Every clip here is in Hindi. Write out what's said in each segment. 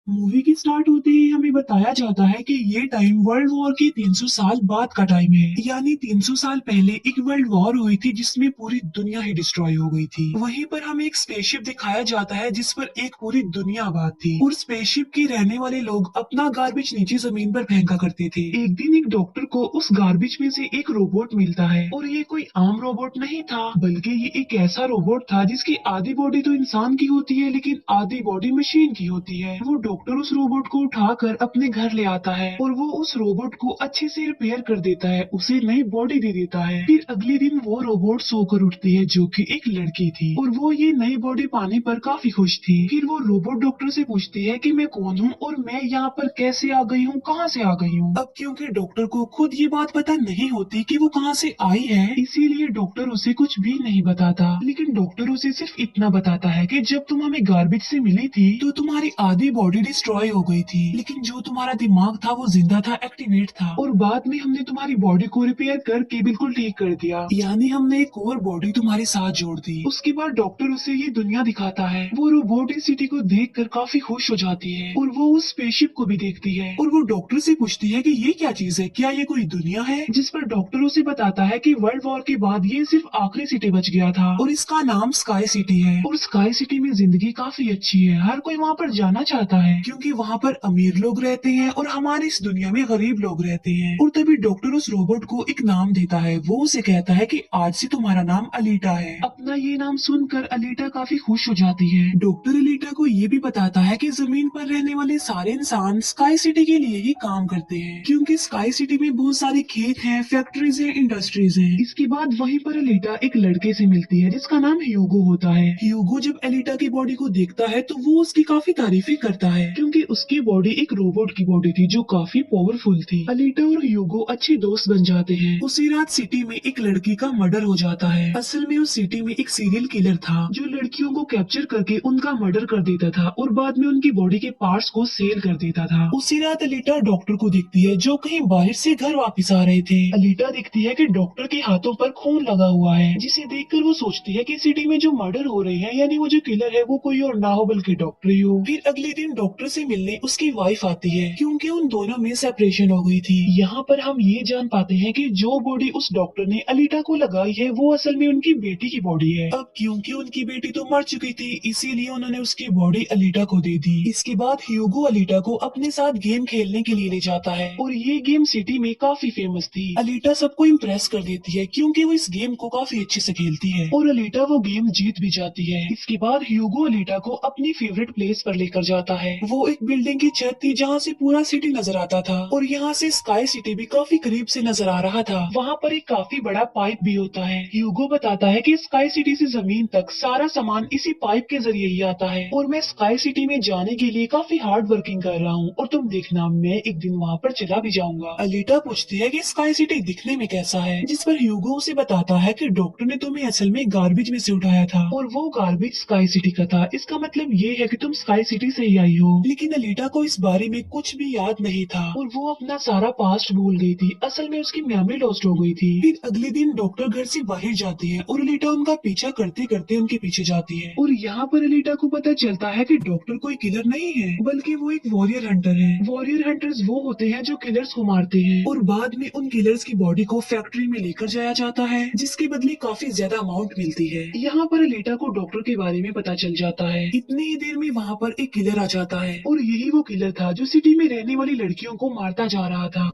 मूवी की स्टार्ट होते ही हमें बताया जाता है कि ये टाइम वर्ल्ड वॉर के 300 साल बाद का टाइम है। यानी 300 साल पहले एक वर्ल्ड वॉर हुई थी जिसमें पूरी दुनिया ही डिस्ट्रॉय हो गई थी। वहीं पर हमें एक स्पेसशिप दिखाया जाता है जिस पर एक पूरी दुनिया आबाद थी और स्पेसशिप के रहने वाले लोग अपना गार्बेज नीचे जमीन पर फेंका करते थे। एक दिन एक डॉक्टर को उस गार्बेज में से एक रोबोट मिलता है और ये कोई आम रोबोट नहीं था, बल्कि ये एक ऐसा रोबोट था जिसकी आधी बॉडी तो इंसान की होती है लेकिन आधी बॉडी मशीन की होती है। वो डॉक्टर उस रोबोट को उठाकर अपने घर ले आता है और वो उस रोबोट को अच्छे से रिपेयर कर देता है, उसे नई बॉडी दे देता है। फिर अगले दिन वो रोबोट सोकर उठती है जो कि एक लड़की थी और वो ये नई बॉडी पाने पर काफी खुश थी। फिर वो रोबोट डॉक्टर से पूछती है कि मैं कौन हूँ और मैं यहाँ पर कैसे आ गई हूँ, कहाँ से आ गई हूँ। अब क्योंकि डॉक्टर को खुद ये बात पता नहीं होती कि वो कहाँ से आई है, इसीलिए डॉक्टर उसे कुछ भी नहीं बताता। लेकिन डॉक्टर उसे सिर्फ इतना बताता है कि जब तुम हमें गार्बेज से मिली थी तो तुम्हारी आधी बॉडी डिस्ट्रॉय हो गई थी, लेकिन जो तुम्हारा दिमाग था वो जिंदा था, एक्टिवेट था, और बाद में हमने तुम्हारी बॉडी को रिपेयर करके बिल्कुल ठीक कर दिया। यानी हमने एक और बॉडी तुम्हारे साथ जोड़ दी। उसके बाद डॉक्टर उसे ये दुनिया दिखाता है। वो रोबोट इस सिटी को देखकर काफी खुश हो जाती है और वो उस स्पेसशिप को भी देखती है और वो डॉक्टर से पूछती है कि ये क्या चीज है, क्या ये कोई दुनिया है। जिस पर डॉक्टर उसे बताता है कि वर्ल्ड वॉर के बाद ये सिर्फ आखिरी सिटी बच गया था और इसका नाम स्काई सिटी है। और स्काई सिटी में जिंदगी काफी अच्छी है, हर कोई वहाँ पर जाना चाहता है क्योंकि वहाँ पर अमीर लोग रहते हैं और हमारे इस दुनिया में गरीब लोग रहते हैं। और तभी डॉक्टर उस रोबोट को एक नाम देता है। वो उसे कहता है कि आज से तुम्हारा नाम अलीटा है। अपना ये नाम सुनकर अलीटा काफी खुश हो जाती है। डॉक्टर अलीटा को ये भी बताता है कि जमीन पर रहने वाले सारे इंसान स्काई सिटी के लिए ही काम करते हैं क्योंकि स्काई सिटी में बहुत सारे खेत हैं, फैक्ट्रीज हैं, इंडस्ट्रीज हैं। इसके बाद वहीं पर अलीटा एक लड़के से मिलती है जिसका नाम ह्यूगो होता है। ह्यूगो जब अलीटा की बॉडी को देखता है तो वो उसकी काफी तारीफें करता है क्योंकि उसकी बॉडी एक रोबोट की बॉडी थी जो काफी पावरफुल थी। अलीटा और ह्यूगो अच्छे दोस्त बन जाते हैं। उसी रात सिटी में एक लड़की का मर्डर हो जाता है। असल में उस सिटी में एक सीरियल किलर था जो लड़कियों को कैप्चर करके उनका मर्डर कर देता था और बाद में उनकी बॉडी के पार्ट्स को सेल कर देता था। उसी रात अलीटा डॉक्टर को दिखती है जो कहीं बाहर से घर वापस आ रहे थे। अलीटा देखती है कि डॉक्टर के हाथों पर खून लगा हुआ है, जिसे देखकर वो सोचती है कि सिटी में जो मर्डर हो रहे हैं यानी वो जो किलर है वो कोई और ना हो बल्कि डॉक्टर ही हो। फिर अगले दिन डॉक्टर से मिलने उसकी वाइफ आती है क्योंकि उन दोनों में सेपरेशन हो गई थी। यहाँ पर हम ये जान पाते हैं कि जो बॉडी उस डॉक्टर ने अलीटा को लगाई है वो असल में उनकी बेटी की बॉडी है। अब क्योंकि उनकी बेटी तो मर चुकी थी इसीलिए उन्होंने उसकी बॉडी अलीटा को दे दी। इसके बाद ह्यूगो अलीटा को अपने साथ गेम खेलने के लिए ले जाता है और ये गेम सिटी में काफी फेमस थी। अलीटा सबको इम्प्रेस कर देती है क्योंकि वो इस गेम को काफी अच्छे से खेलती है और अलीटा वो गेम जीत भी जाती है। इसके बाद ह्यूगो अलीटा को अपनी फेवरेट प्लेस पर लेकर जाता है। वो एक बिल्डिंग की छत थी जहाँ से पूरा सिटी नजर आता था और यहाँ से स्काई सिटी भी काफी करीब से नजर आ रहा था। वहाँ पर एक काफी बड़ा पाइप भी होता है। ह्यूगो बताता है कि स्काई सिटी से जमीन तक सारा सामान इसी पाइप के जरिए ही आता है और मैं स्काई सिटी में जाने के लिए काफी हार्ड वर्किंग कर रहा हूँ और तुम देखना मैं एक दिन वहाँ पर चला भी जाऊंगा। अलीटा पूछती है कि स्काई सिटी दिखने में कैसा है, जिस पर ह्यूगो उसे बताता है कि डॉक्टर ने तुम्हें असल में गार्बेज में से उठाया था और वो गार्बेज स्काई सिटी का था। इसका मतलब ये है कि तुम स्काई सिटी से ही आई हो। लेकिन अलीटा को इस बारे में कुछ भी याद नहीं था और वो अपना सारा पास्ट भूल गई थी। असल में उसकी मेमोरी लॉस्ट हो गई थी। फिर अगले दिन डॉक्टर घर से बाहर जाती है और अलीटा उनका पीछा करते करते उनके पीछे जाती है और यहाँ पर अलीटा को पता चलता है कि डॉक्टर कोई किलर नहीं है बल्कि वो एक वॉरियर हंटर है। वॉरियर हंटर्स वो होते हैं जो किलर्स को मारते हैं और बाद में उन किलर्स की बॉडी को फैक्ट्री में लेकर जाया जाता है जिसके बदले काफी ज्यादा अमाउंट मिलती है। यहाँ पर अलीटा को डॉक्टर के बारे में पता चल जाता है। इतनी ही देर में वहाँ पर एक किलर आ जाता है और यही वो किलर था जो सिटी में रहने वाली लड़कियों को मारता जा रहा था।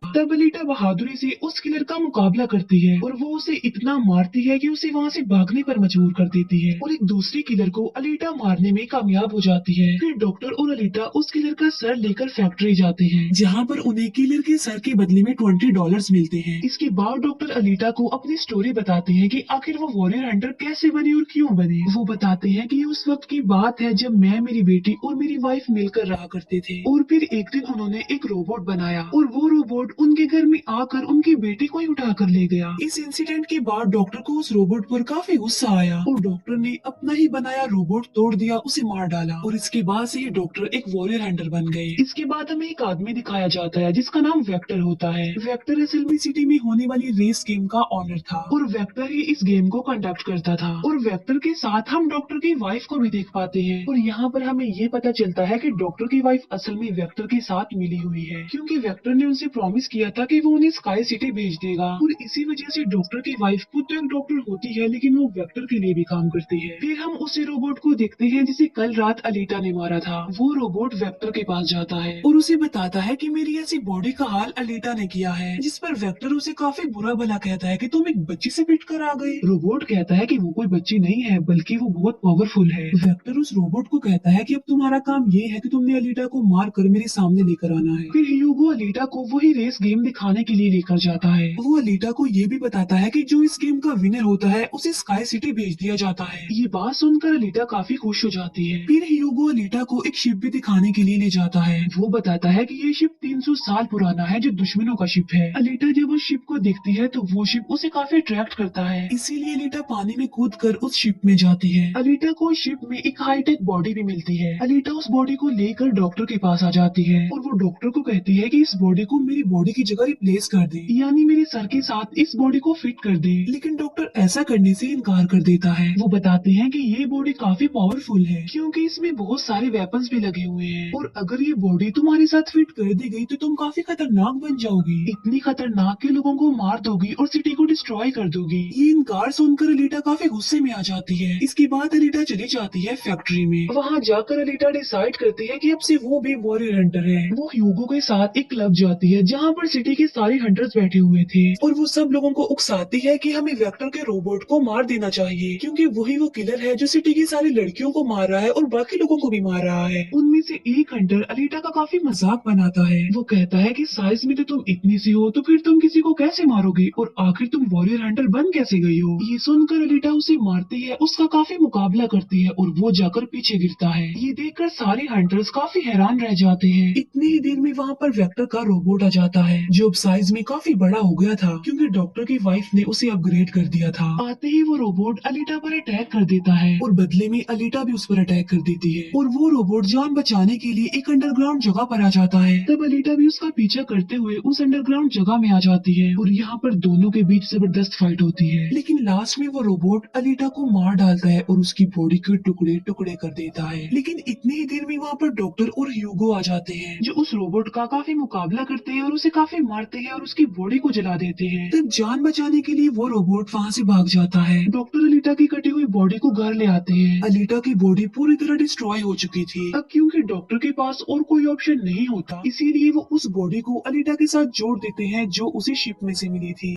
तब अलीटा बहादुरी से उस किलर का मुकाबला करती है और वो उसे इतना मारती है कि उसे वहाँ से भागने पर मजबूर कर देती है और एक दूसरे किलर को अलीटा मारने में कामयाब हो जाती है। फिर डॉक्टर और अलीटा उस किलर का सर लेकर फैक्ट्री जाते हैं जहाँ पर उन्हें किलर के सर के बदले में $20 मिलते हैं। इसके बाद डॉक्टर अलीटा को अपनी स्टोरी बताते हैं कि आखिर वो वॉरियर हंटर कैसे बनी और क्यों बने। वो बताते हैं कि उस वक्त की बात है जब मैं, मेरी बेटी और मेरी वाइफ मिलकर रहा करते थे और फिर एक दिन उन्होंने एक रोबोट बनाया और वो रोबोट उनके घर में आकर उनके बेटे को ही उठा कर ले गया। इस इंसिडेंट के बाद डॉक्टर को उस रोबोट पर काफी गुस्सा आया और डॉक्टर ने अपना ही बनाया रोबोट तोड़ दिया, उसे मार डाला और इसके बाद से ही डॉक्टर एक वॉरियर हंटर बन गए। इसके बाद हमें एक आदमी दिखाया जाता है जिसका नाम वेक्टर होता है। वेक्टर असल में सिटी में होने वाली रेस गेम का ऑनर था और वेक्टर ही इस गेम को कंडक्ट करता था और वेक्टर के साथ हम डॉक्टर की वाइफ को भी देख पाते हैं और यहाँ पर हमें ये पता चलता है कि डॉक्टर की वाइफ असल में वेक्टर के साथ मिली हुई है, क्योंकि वेक्टर ने उनसे प्रॉमिस किया था कि वो उन्हें स्काई सिटी भेज देगा और इसी वजह से डॉक्टर की वाइफ खुद तो एक डॉक्टर होती है लेकिन वो वेक्टर के लिए भी काम करती है। फिर हम उसी रोबोट को देखते हैं जिसे कल रात अलीटा ने मारा था। वो रोबोट वेक्टर के पास जाता है और उसे बताता है कि मेरी ऐसी बॉडी का हाल अलीटा ने किया है, जिस पर वेक्टर उसे काफी बुरा भला कहता है कि तुम एक बच्ची से पिट कर आ गए। रोबोट कहता है कि वो कोई बच्ची नहीं है बल्कि वो बहुत पावरफुल है। वेक्टर उस रोबोट को कहता है कि अब तुम्हारा काम ये है कि तुमने अलीटा को मार कर मेरे सामने लेकर आना है। फिर ह्यूगो अलीटा को वही रेस गेम दिखाने के लिए लेकर जाता है। वो अलीटा को ये भी बताता है कि जो इस गेम का विनर होता है उसे स्काई सिटी भेज दिया जाता है। ये बात सुनकर अलीटा काफी खुश हो जाती है। फिर ह्यूगो अलीटा को एक शिप भी दिखाने के लिए ले जाता है। वो बताता है कि ये शिप 300 साल पुराना है जो दुश्मनों का शिप है। अलीटा जब उस शिप को देखती है तो वो शिप उसे काफी अट्रैक्ट करता है, इसीलिए अलीटा पानी में कूद कर उस शिप में जाती है। अलीटा को शिप में एक हाईटेक बॉडी भी मिलती है। अलीटा उस बॉडी को लेकर डॉक्टर के पास आ जाती है और वो डॉक्टर को कहती है कि इस बॉडी को मेरी बॉडी की जगह रिप्लेस कर दे, यानी मेरे सर के साथ इस बॉडी को फिट कर दे। लेकिन डॉक्टर ऐसा करने से इनकार कर देता है। वो बताते हैं कि ये बॉडी काफी पावरफुल है क्योंकि इसमें बहुत सारे वेपन्स भी लगे हुए हैं और अगर ये बॉडी तुम्हारे साथ फिट कर दी गई तो तुम काफी खतरनाक बन जाओगी, इतनी खतरनाक के लोगों को मार दोगी और सिटी को डिस्ट्रॉय कर दोगी। ये इनकार सुनकर अलीटा काफी गुस्से में आ जाती है। इसके बाद अलीटा चली जाती है फैक्ट्री में। वहाँ जाकर अलीटा डिसाइड करती है कि अब से वो भी वॉरियर हंटर है। वो ह्यूगो के साथ एक क्लब जाती है जहाँ पर सिटी के सारे हंटर्स बैठे हुए थे और वो सब लोगों को उकसाती है कि हमें वेक्टर के रोबोट को मार देना चाहिए क्योंकि वही वो किलर है जो सिटी की सारी लड़कियों को मार रहा है और बाकी लोगों को भी मार रहा है। उनमें से एक हंटर अलीटा का काफी मजाक बनाता है। वो कहता है कि साइज में तो तुम इतनी सी हो तो फिर तुम किसी को कैसे मारोगे और आखिर तुम वॉरियर हंटर बन कैसे गई हो। ये सुनकर अलीटा उसे मारती है, उसका काफी मुकाबला करती है और वो जाकर पीछे गिरता है। ये देखकर सारे हंटर्स काफी हैरान रह जाते हैं। इतनी ही देर में वहाँ पर वेक्टर का रोबोट आ जाता है जो अब साइज में काफी बड़ा हो गया था क्योंकि डॉक्टर की वाइफ ने उसे अपग्रेड कर दिया था। आते ही वो रोबोट अलीटा पर अटैक कर देता है और बदले में अलीटा भी उस पर अटैक कर देती है और वो रोबोट जान बचाने के लिए एक अंडरग्राउंड जगह पर आ जाता है। तब अलीटा भी उसका पीछा करते हुए उस अंडरग्राउंड जगह में आ जाती है और यहाँ पर दोनों के बीच जबरदस्त फाइट होती है। लेकिन लास्ट में वो रोबोट अलीटा को मार डालता है और उसकी बॉडी के टुकड़े टुकड़े कर देता है। लेकिन इतनी ही देर में वहाँ पर डॉक्टर और ह्यूगो आ जाते हैं जो उस रोबोट का काफी मुकाबला करते हैं और उसे काफी मारते हैं और उसकी बॉडी को जला देते हैं। तब जान बचाने के लिए वो रोबोट वहाँ से भाग जाता है। डॉक्टर अलीटा की कटी हुई बॉडी को घर ले आते हैं। अलीटा की बॉडी पूरी तरह डिस्ट्रॉय हो चुकी थी। अब क्योंकि डॉक्टर के पास और कोई ऑप्शन नहीं होता इसीलिए वो उस बॉडी को अलीटा के साथ जोड़ देते हैं जो उसे शिप में से मिली थी।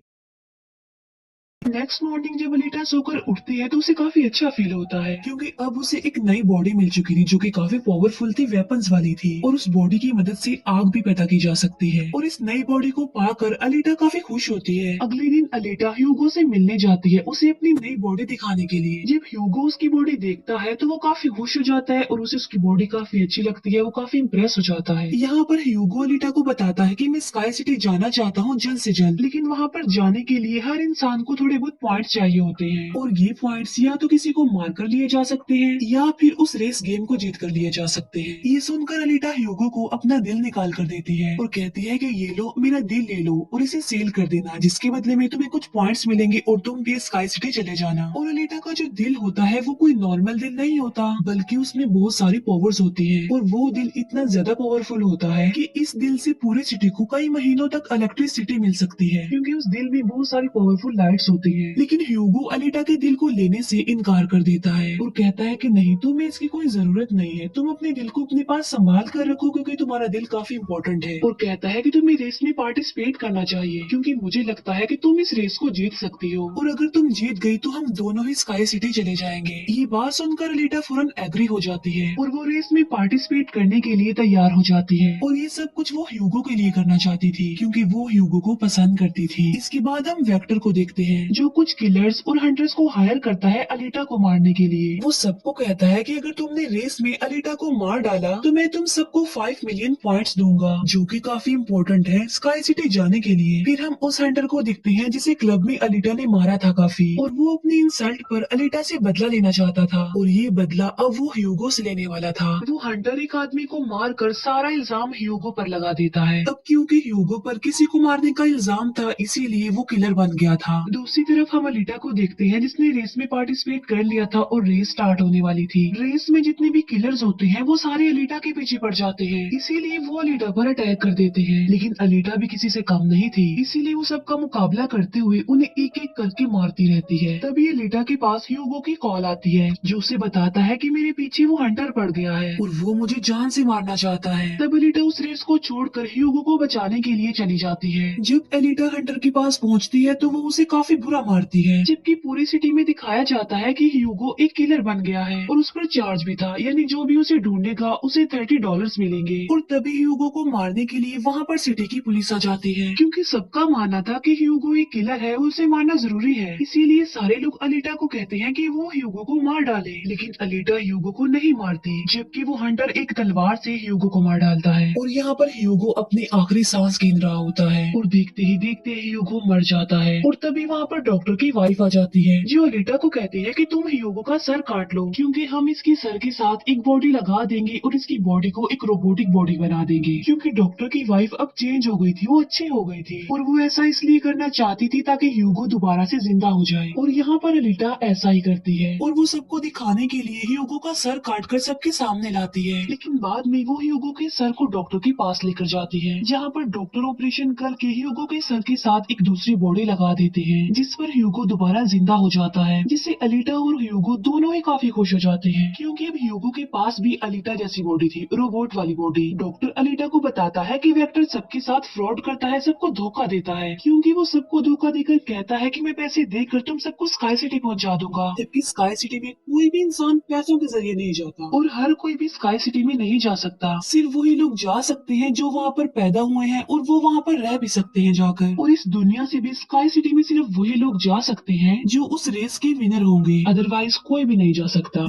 नेक्स्ट मॉर्निंग जब अलीटा सोकर उठती है तो उसे काफी अच्छा फील होता है क्योंकि अब उसे एक नई बॉडी मिल चुकी थी जो कि काफी पावरफुल थी, वेपन्स वाली थी और उस बॉडी की मदद से आग भी पैदा की जा सकती है और इस नई बॉडी को पाकर अलीटा काफी खुश होती है। अगले दिन अलीटा ह्यूगो से मिलने जाती है उसे अपनी नई बॉडी दिखाने के लिए। जब ह्यूगो उसकी बॉडी देखता है तो वो काफी खुश हो जाता है और उसे उसकी बॉडी काफी अच्छी लगती है, वो काफी इम्प्रेस हो जाता है। यहाँ पर ह्यूगो अलीटा को बताता है कि मैं स्काई सिटी जाना चाहता हूँ जल्द से जल्द, लेकिन वहाँ पर जाने के लिए हर इंसान को थोड़े बहुत पॉइंट्स चाहिए होते हैं और ये पॉइंट्स या तो किसी को मार कर लिए जा सकते हैं या फिर उस रेस गेम को जीत कर लिए जा सकते हैं। ये सुनकर अलीटा ह्यूगो को अपना दिल निकाल कर देती है और कहती है कि ये लो मेरा दिल ले लो और इसे सेल कर देना, जिसके बदले में तुम्हें कुछ पॉइंट्स मिलेंगे और तुम भी स्काई सिटी चले जाना। और अलीटा का जो दिल होता है वो कोई नॉर्मल दिल नहीं होता बल्कि उसमें बहुत सारी पावर्स होती है और वो दिल इतना ज्यादा पावरफुल होता है कि इस दिल से पूरे सिटी को कई महीनों तक इलेक्ट्रिसिटी मिल सकती है क्योंकि उस दिल में बहुत सारी पावरफुल लाइट्स होती है। लेकिन ह्यूगो अलीटा के दिल को लेने से इनकार कर देता है और कहता है कि नहीं, तुम्हें इसकी कोई जरूरत नहीं है, तुम अपने दिल को अपने पास संभाल कर रखो क्योंकि तुम्हारा दिल काफी इम्पोर्टेंट है। और कहता है कि तुम्हें रेस में पार्टिसिपेट करना चाहिए क्योंकि मुझे लगता है कि तुम इस रेस को जीत सकती हो और अगर तुम जीत गई तो हम दोनों ही स्काई सिटी चले जाएंगे। ये बात सुनकर अलीटा फौरन एग्री हो जाती है और वो रेस में पार्टिसिपेट करने के लिए तैयार हो जाती है और ये सब कुछ वो ह्यूगो के लिए करना चाहती थी क्योंकि वो ह्यूगो को पसंद करती थी। इसके बाद हम वेक्टर को देखते हैं जो कुछ किलर्स और हंटर्स को हायर करता है अलीटा को मारने के लिए। वो सबको कहता है कि अगर तुमने रेस में अलीटा को मार डाला तो मैं तुम सबको 5 मिलियन पॉइंट्स दूंगा, जो कि काफी इम्पोर्टेंट है स्काई सिटी जाने के लिए। फिर हम उस हंटर को दिखते हैं जिसे क्लब में अलीटा ने मारा था काफी, और वो अपनी इंसल्ट पर अलीटा से बदला लेना चाहता था, और ये बदला अब वो ह्यूगो से लेने वाला था। वो हंटर एक आदमी को मार कर सारा इल्जाम ह्यूगो पर लगा देता है। अब क्योंकि ह्यूगो पर किसी को मारने का इल्जाम था इसीलिए वो किलर बन गया था। दूसरी तरफ हम अलीटा को देखते हैं जिसने रेस में पार्टिसिपेट कर लिया था और रेस स्टार्ट होने वाली थी। रेस में जितने भी किलर्स होते हैं वो सारे अलीटा के पीछे पड़ जाते हैं, इसीलिए वो अलीटा पर अटैक कर देते हैं। लेकिन अलीटा भी किसी से कम नहीं थी, इसीलिए वो सबका मुकाबला करते हुए उन्हें एक एक करके मारती रहती है। तभी अलीटा के पास ह्यूगो की कॉल आती है जो उसे बताता है कि मेरे पीछे वो हंटर पड़ गया है और वो मुझे जान से मारना चाहता है। तब अलीटा उस रेस को छोड़कर ह्यूगो को बचाने के लिए चली जाती है। जब एलिटा हंटर के पास पहुंचती है तो वो उसे काफी बुरा मारती है, जबकि पूरी सिटी में दिखाया जाता है कि ह्यूगो एक किलर बन गया है और उस पर चार्ज भी था, यानी जो भी उसे ढूंढेगा उसे $30 मिलेंगे। और तभी ह्यूगो को मारने के लिए वहाँ पर सिटी की पुलिस आ जाती है, क्योंकि सबका मानना था कि ह्यूगो एक किलर है, उसे मारना जरूरी है। इसीलिए सारे लोग अलीटा को कहते हैं कि वो ह्यूगो को मार डाले, लेकिन अलीटा ह्यूगो को नहीं मारती, जबकि वो हंटर एक तलवार से ह्यूगो को मार डालता है। और यहाँ पर ह्यूगो अपनी आखिरी सांस गिन रहा होता है और देखते ही देखते ह्यूगो मर जाता है। और तभी वहाँ पर डॉक्टर की वाइफ आ जाती है जो अलीटा को कहती है कि तुम ह्यूगो का सर काट लो, क्योंकि हम इसकी सर के साथ एक बॉडी लगा देंगे और इसकी बॉडी को एक रोबोटिक बॉडी बना देंगे। क्योंकि डॉक्टर की वाइफ अब चेंज हो गई थी, वो अच्छी हो गई थी और वो ऐसा इसलिए करना चाहती थी ताकि ह्यूगो दोबारा से जिंदा हो जाए। और यहाँ पर अलीटा ऐसा ही करती है और वो सबको दिखाने के लिए ह्यूगो का सर काट कर सबके सामने लाती है। लेकिन बाद में वो ह्यूगो के सर को डॉक्टर के पास लेकर जाती है, जहाँ पर डॉक्टर ऑपरेशन करके ह्यूगो के सर के साथ एक दूसरी बॉडी लगा देते हैं, जिस पर ह्यूगो दोबारा जिंदा हो जाता है, जिससे अलीटा और ह्यूगो दोनों ही काफी खुश हो जाते हैं, क्योंकि अब ह्यूगो के पास भी अलीटा जैसी बॉडी थी, रोबोट वाली बॉडी। डॉक्टर अलीटा को बताता है कि वेक्टर सबके साथ फ्रॉड करता है, सबको धोखा देता है, क्योंकि वो सबको धोखा देकर कहता है कि मैं पैसे देकर तुम सबको स्काई सिटी पहुंचा दूंगा, जबकि स्काई सिटी में कोई भी इंसान पैसों के जरिए नहीं जाता और हर कोई भी स्काई सिटी में नहीं जा सकता। सिर्फ वही लोग जा सकते हैं जो वहाँ पर पैदा हुए हैं और वो वहाँ पर रह भी सकते हैं जाकर। और इस दुनिया से भी स्काई सिटी में सिर्फ वही लोग जा सकते हैं जो उस रेस के विनर होंगे, अदरवाइज कोई भी नहीं जा सकता।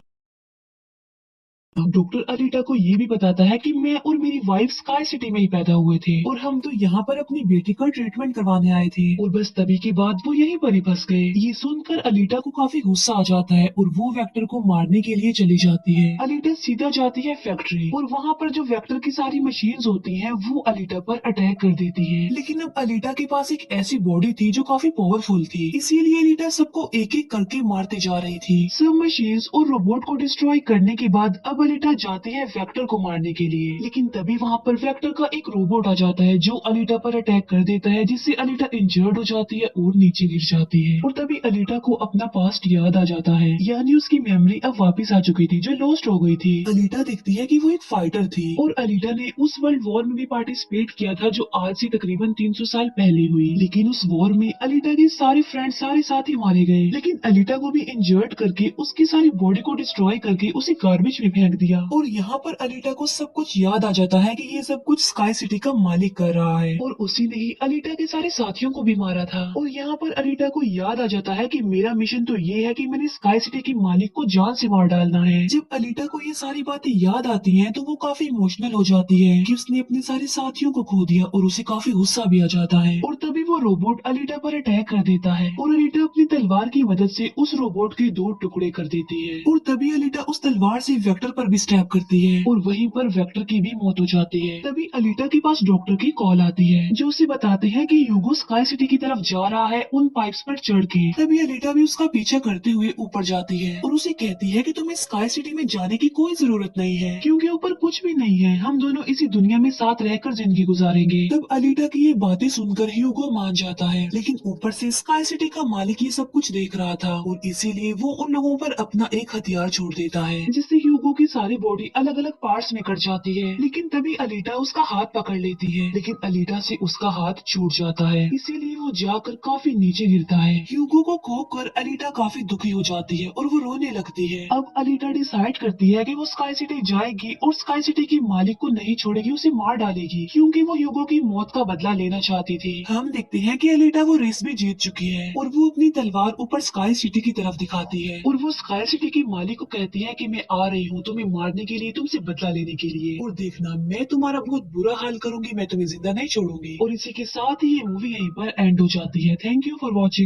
डॉक्टर अलीटा को ये भी बताता है कि मैं और मेरी वाइफ स्काई सिटी में ही पैदा हुए थे और हम तो यहाँ पर अपनी बेटी का ट्रीटमेंट करवाने आए थे, और बस तभी के बाद वो यहीं पर ही फंस गए। ये सुनकर अलीटा को काफी गुस्सा आ जाता है और वो वेक्टर को मारने के लिए चली जाती है। अलीटा सीधा जाती है फैक्ट्री और वहाँ पर जो वेक्टर की सारी मशीन्स होती हैं वो अलीटा पर अटैक कर देती है। लेकिन अब अलीटा के पास एक ऐसी बॉडी थी जो काफी पावरफुल थी, इसीलिए अलीटा सबको एक एक करके मारते जा रही थी। सब मशीन्स और रोबोट को डिस्ट्रॉय करने के बाद अब अलीटा जाते हैं वेक्टर को मारने के लिए, लेकिन तभी वहाँ पर वेक्टर का एक रोबोट आ जाता है जो अलीटा पर अटैक कर देता है, जिससे अलीटा इंजर्ड हो जाती है और नीचे गिर जाती है। और तभी अलीटा को अपना पास्ट याद आ जाता है, यानी उसकी मेमोरी अब वापस आ चुकी थी जो लॉस्ट हो गई थी। अलीटा देखती है कि वो एक फाइटर थी और अलीटा ने उस वर्ल्ड वॉर में भी पार्टिसिपेट किया था जो आज से तकरीबन 300 साल पहले हुई। लेकिन उस वॉर में अलीटा के सारे फ्रेंड सारे साथी मारे गए, लेकिन अलीटा को भी इंजर्ड करके उसकी सारी बॉडी को डिस्ट्रॉय करके उसे गार्बेज में फेंक दिया। और यहाँ पर अलीटा को सब कुछ याद आ जाता है कि ये सब कुछ स्काई सिटी का मालिक कर रहा है और उसी ने ही अलीटा के सारे साथियों को भी मारा था। और यहाँ पर अलीटा को याद आ जाता है कि मेरा मिशन तो ये है कि मैंने स्काई सिटी के मालिक को जान से मार डालना है। जब अलीटा को ये सारी बातें याद आती हैं तो वो काफी इमोशनल हो जाती है कि उसने अपने सारे साथियों को खो दिया और उसे काफी गुस्सा भी आ जाता है। और तभी वो रोबोट अलीटा पर अटैक कर देता है और अलीटा अपनी तलवार की मदद से उस रोबोट के 2 टुकड़े कर देती है। और तभी अलीटा उस तलवार से वेक्टर पर भी स्टैब करती है और वहीं पर वेक्टर की भी मौत हो जाती है। तभी अलीटा के पास डॉक्टर की कॉल आती है जो उसे बताते हैं कि ह्यूगो स्काई सिटी की तरफ जा रहा है उन पाइप्स पर चढ़ के। तभी अलीटा भी उसका पीछा करते हुए ऊपर जाती है और उसे कहती है कि तुम्हें स्काई सिटी में जाने की कोई जरूरत नहीं है, क्योंकि ऊपर कुछ भी नहीं है, हम दोनों इसी दुनिया में साथ रहकर जिंदगी गुजारेंगे। तब अलीटा की ये बातें सुनकर ह्यूगो मान जाता है, लेकिन ऊपर से स्काई सिटी का मालिक ये सब कुछ देख रहा था और इसीलिए वो उन लोगों पर अपना एक हथियार छोड़ देता है, जिससे ह्यूगो की सारी बॉडी अलग अलग पार्ट्स में कट जाती है। लेकिन तभी अलीटा उसका हाथ पकड़ लेती है, लेकिन अलीटा से उसका हाथ छूट जाता है, इसीलिए वो जाकर काफी नीचे गिरता है। ह्यूगो को खोकर अलीटा काफी दुखी हो जाती है और वो रोने लगती है। अब अलीटा डिसाइड करती है कि वो स्काई सिटी जाएगी और स्काई स्काई सिटी के मालिक को नहीं छोड़ेगी, उसे मार डालेगी क्योंकि वो ह्यूगो की मौत का बदला लेना चाहती थी। हम देखते हैं कि एलिटा वो रेस भी जीत चुकी है और वो अपनी तलवार ऊपर स्काई सिटी की तरफ दिखाती है और वो स्काई सिटी के मालिक को कहती है कि मैं आ रही हूँ तुम्हें मारने के लिए, तुमसे बदला लेने के लिए, और देखना मैं तुम्हारा बहुत बुरा हाल करूंगी, मैं तुम्हें जिंदा नहीं छोड़ूंगी। और इसी के साथ ही ये मूवी यहीं पर एंड हो जाती है। Thank you for watching.